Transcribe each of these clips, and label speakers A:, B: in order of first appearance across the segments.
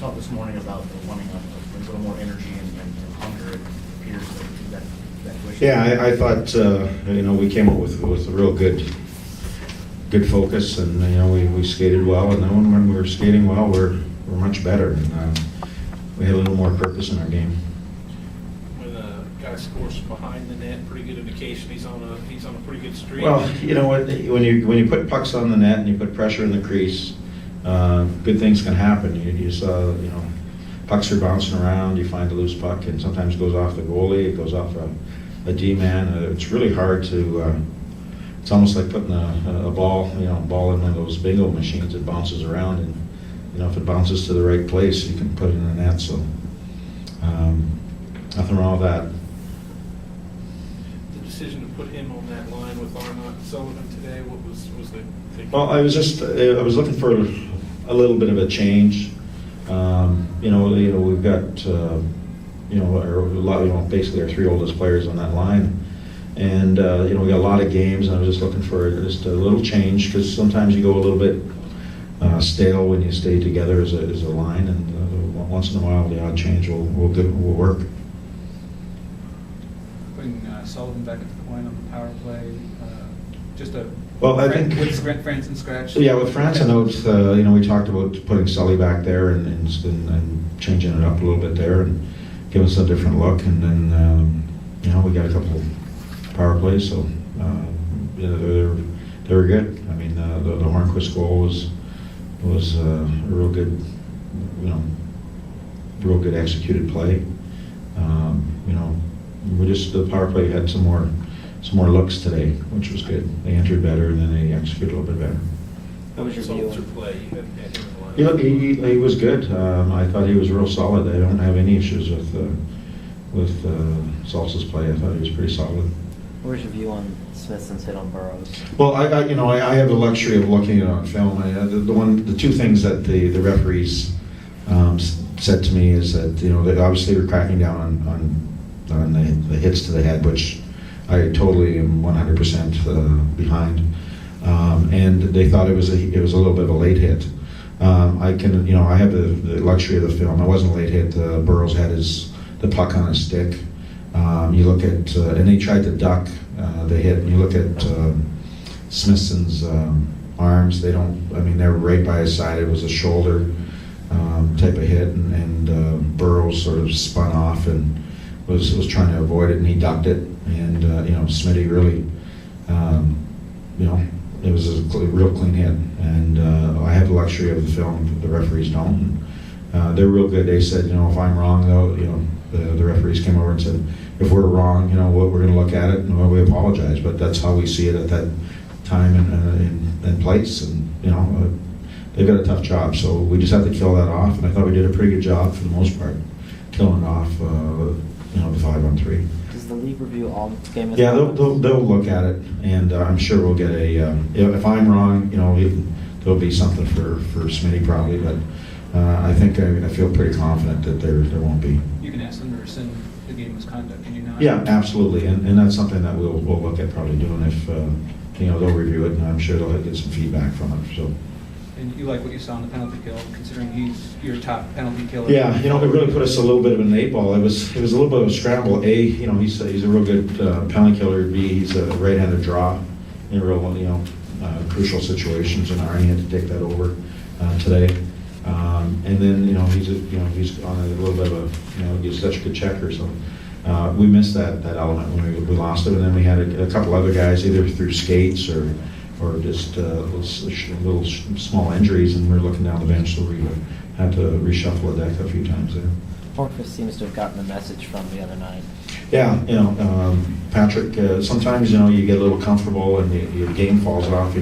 A: talked this morning about wanting a little more energy and hunger. It appears that wish.
B: Yeah, I thought we came up with a real good focus, and we skated well, and then when we were skating well, we're much better, and we had a little more purpose in our game.
C: When a guy scores behind the net, pretty good indication he's on a pretty good streak.
B: Well, you know what? When you put pucks on the net and you put pressure in the crease, good things can happen. You saw, pucks are bouncing around. You find a loose puck, and sometimes it goes off the goalie. It goes off a D-man. It's really hard to. It's almost like putting a ball in one of those bingo machines. It bounces around, and if it bounces to the right place, you can put it in the net. So nothing wrong with that.
C: The decision to put him on that line with Arnott and Sullivan today, what was the thinking?
B: Well, I was looking for a little bit of a change. We've got basically our three oldest players on that line, and we got a lot of games, and I was just looking for just a little change, because sometimes you go a little bit stale when you stay together as a line, and once in a while the odd change will work.
D: Putting Sullivan back at the point on the power play,
B: I think
D: with Franson scratch.
B: Yeah, with Franson out, we talked about putting Sully back there and changing it up a little bit there and giving us a different look, and then we got a couple power plays, so they were good. I mean, the Hornquist goal was a real good executed play. The power play had some more looks today, which was good. They entered better, and then they executed a little bit better.
A: What was your view?
C: Play, you hadn't had him in the line.
B: He was good. I thought he was real solid. I don't have any issues with Salsa's play. I thought he was pretty solid.
A: Where's your view on Smithson's hit on Burrows?
B: Well, I have the luxury of looking at it on film. The two things that the referees said to me is that they obviously were cracking down on the hits to the head, which I totally am 100% behind. And they thought it was a little bit of a late hit. I have the luxury of the film. It wasn't a late hit. Burrows had the puck on his stick. You look at, and he tried to duck the hit, and you look at Smithson's arms, they're right by his side. It was a shoulder type of hit, and Burrows sort of spun off and was trying to avoid it, and he ducked it, and Smitty really, it was a real clean hit, and I have the luxury of the film. The referees don't. They're real good. They said, if I'm wrong, though, the referees came over and said, if we're wrong, we're going to look at it, and we apologize. But that's how we see it at that time and place, and they've got a tough job. So we just have to kill that off, and I thought we did a pretty good job for the most part, killing off the 5-on-3.
A: Does the league review all game?
B: Yeah, they'll look at it, and I'm sure we'll get if I'm wrong, there'll be something for Smitty probably, but I think I feel pretty confident that there won't be.
D: You can ask them to rescind the game misconduct, can you not?
B: Yeah, absolutely, and that's something that we'll look at probably doing if they'll review it, and I'm sure they'll get some feedback from it. So. And
D: you like what you saw in the penalty kill, considering he's your top penalty killer?
B: Yeah, it really put us a little bit of an 8-ball. It was a little bit of a scramble. A, he's a real good penalty killer. B, he's a right-handed draw in real crucial situations, and Arnie had to take that over today. And then he's on a little bit of he's such a good checker. So we missed that element when we lost him, and then we had a couple other guys either through skates or just little small injuries, and we're looking down the bench, so we had to reshuffle the deck a few times there.
A: Hornquist seems to have gotten a message from the other night.
B: Yeah, Patrick, sometimes, you get a little comfortable and your game falls off.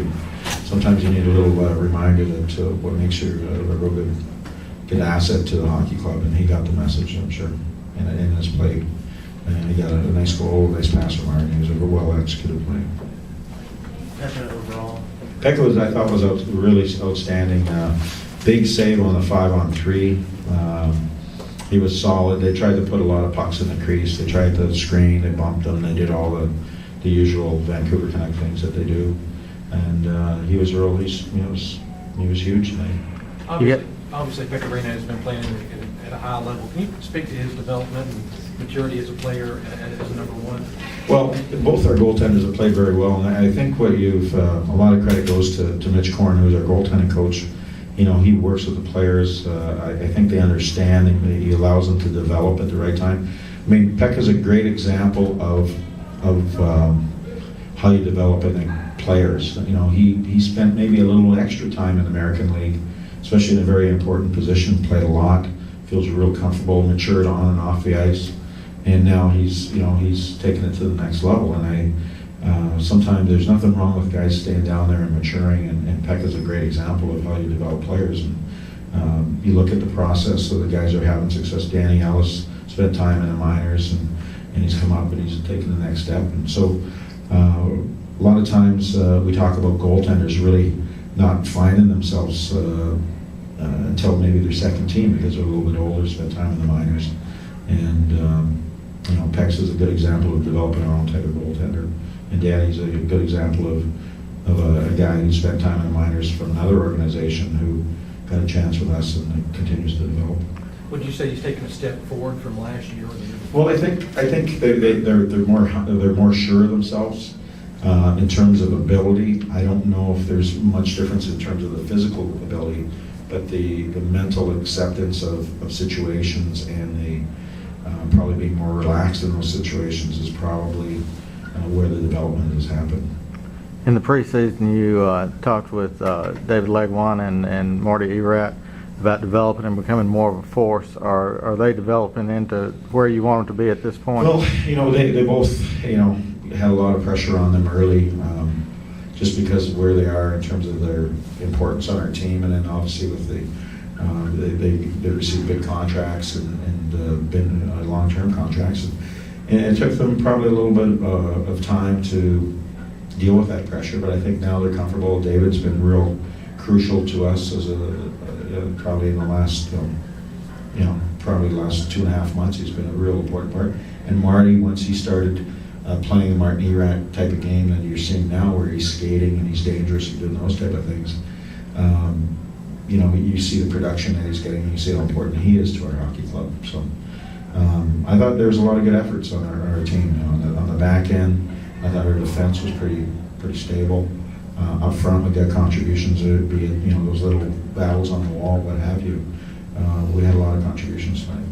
B: Sometimes you need a little reminder that what makes you a real good asset to the hockey club, and he got the message, I'm sure, in his play. And he got a nice goal, nice pass from Arnie. It was a well-executed play.
A: Overall,
B: Pekka I thought was really outstanding. Big save on the 5-on-3. He was solid. They tried to put a lot of pucks in the crease. They tried to screen. They bumped them. They did all the usual Vancouver Canucks things that they do. And he was huge tonight.
D: Obviously, Pekka Rinne has been playing at a high level. Can you speak to his development and maturity as a player, as a number one?
B: Well, both our goaltenders have played very well, and I think what a lot of credit goes to Mitch Korn, who's our goaltending coach. You know, he works with the players. I think they understand, and he allows them to develop at the right time. I mean, Pekka's a great example of how you develop, I think, players. You know, he spent maybe a little extra time in the American League, especially in a very important position, played a lot, feels real comfortable, matured on and off the ice, and now he's taken it to the next level. And sometimes there's nothing wrong with guys staying down there and maturing, and Pekka's a great example of how you develop players. And you look at the process, so the guys are having success. Danny Ellis spent time in the minors, and he's come up and he's taken the next step. And so a lot of times we talk about goaltenders really not finding themselves until maybe their second team, because they're a little bit older, spent time in the minors. And you know, Pex is a good example of developing our own type of goaltender, and Danny's a good example of a guy who spent time in the minors from another organization who got a chance with us and continues to develop.
D: Would you say he's taken a step forward from last year? Or the year before?
B: Well, I think they're more sure of themselves in terms of ability. I don't know if there's much difference in terms of the physical ability, but the mental acceptance of situations and the probably being more relaxed in those situations is probably where the development has happened.
E: In the preseason, you talked with David Legwan and Marty Erat about developing and becoming more of a force. Are they developing into where you want them to be at this point?
B: Well, you know, they both, you know, had a lot of pressure on them early, just because of where they are in terms of their importance on our team, and then obviously with they received big contracts and been long-term contracts, and it took them probably a little bit of time to deal with that pressure. But I think now they're comfortable. David's been real crucial to us as probably in the last probably the last 2.5 months. He's been a real important part. And Marty, once he started playing the Martin Erat type of game that you're seeing now, where he's skating and he's dangerous and doing those type of things, you know, you see the production that he's getting, and you see how important he is to our hockey club. So I thought there was a lot of good efforts on our team. You know, on the back end, I thought our defense was pretty stable. Up front, we got contributions, be it, you know, those little battles on the wall, what have you. We had a lot of contributions tonight.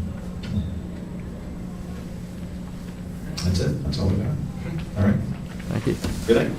B: That's it. That's all we got. All right.
E: Thank you.
B: Good night.